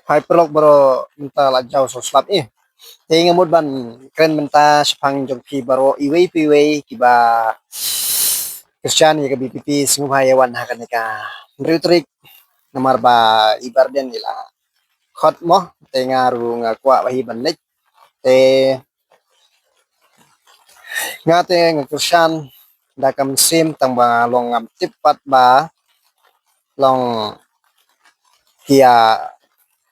hyperlock baro minta lajau so slap te ngamut ban keren menta sepang jongki baro iwei piwei kiba Christian ya BPP singu hayawan hakan ka trik nomor ba ibarden ila khot mo te ngaru ngakwa bahi banik te ngate Christian da kam sim tang ba long ngam tipat ba long kia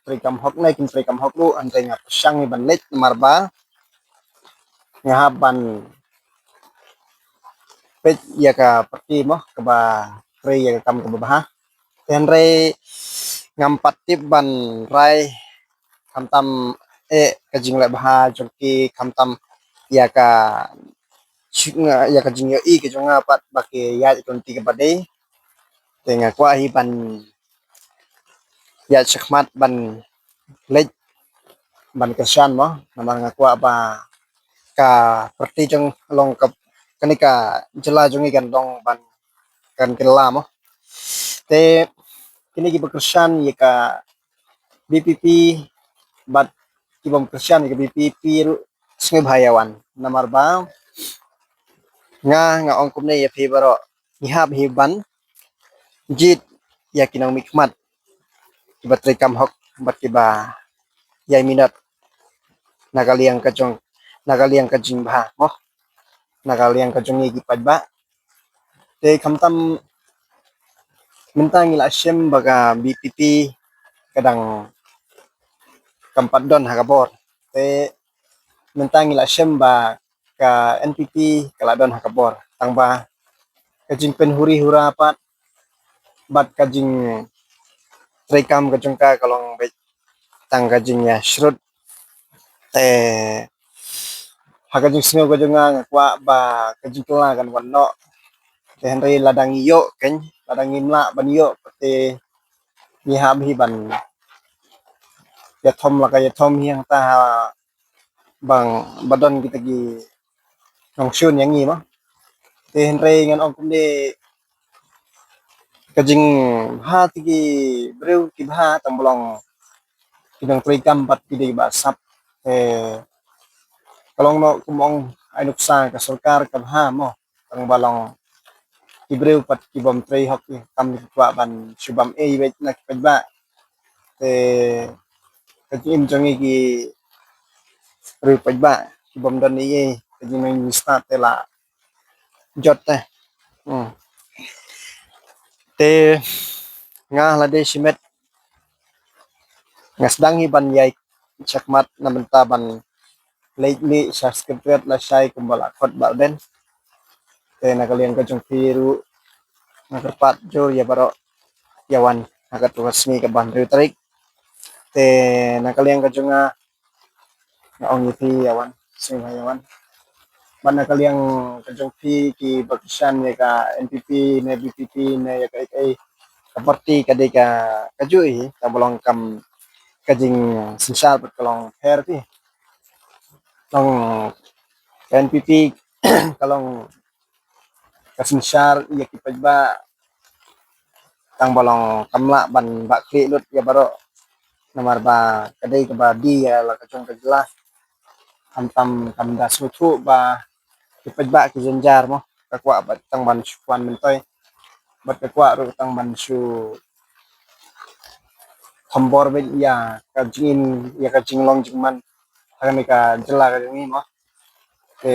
trikam hok nai kin trikam hok lu antai ngap sang banik nomor ba ngahaban pet ya ka perti mo ke ba tre ya kam ke ba ten re ngampat tip ban rai kam tam kajing le bah jongki kam tam ya ka ya ka jing yo i ke jonga pat bake ya kon ti ke bade tenga kwa hi ban ya chakmat ban lej ban kesan mo namar ngakwa ba ka perti jong long ka kanika jela jongi kan dong ban kan kela mo te kini ki bekersan ya ka BPP bat kibom kersan ya ka BPP sungai bahayawan namar ba nga ong kumne ya phi baro ngihab hiban jit ya kinang mikmat kiba trikam hok bat kiba yai minat nagaliang kajing bah mo nagaliang kajong gi ba te kamtam minta ngila shem baga BPP kadang kampat don hakabor te minta ngila shem ba ka NPP kala don hakabor tang ba kajing penhuri hurapat bat kajing trikam kajong ka kalong tang kajing ya shrut hakajing singo kajong ngakwa ba kajing kela kan wano te henry ladang iyo ken ladang imla ban iyo te ngihab hiban ya thom la ka ya thom hiang ta bang badon kita gi nong shun yang ngi mo te henry ngan ong kumde kajing ha tigi breu ki bha tambolong kidang trikam pat kidi ba sap kalong no kumong ay nuksa ka sarkar ka bha mo tang balong ibreu pat kibom trei hok tam ni kwa ban subam wet na kibba te kajim jongi gi ru pajba kibom don ni kajim ni start la jot te nga la de simet ngasdang hi ban yai chakmat na benta ban lately subscribe la shai kumbala khot balden te nakalian ka jong piru nakarpat jo ya baro yawan agat resmi ka ban trik te nakalian ka jonga ong iti yawan sing yawan ban nakalian ka jong pi ki bakisan ya ka NPP ne BPP ne ya ka seperti kadika kajui tabolong kam kajing sinsal kalong fair ti long NPP kalong kasinsar ya kipajba tang bolong kamla ban bak kli lut ya baro nomor ba kadai ke ba di ya la kacung kejela antam kamda sutu ba kipajba ki jenjar mo kakwa ba tang ban suan mentoy bat kakwa ru tang ban su hambor be ya kajing ya kajing long jingman ka jela ka ni mo te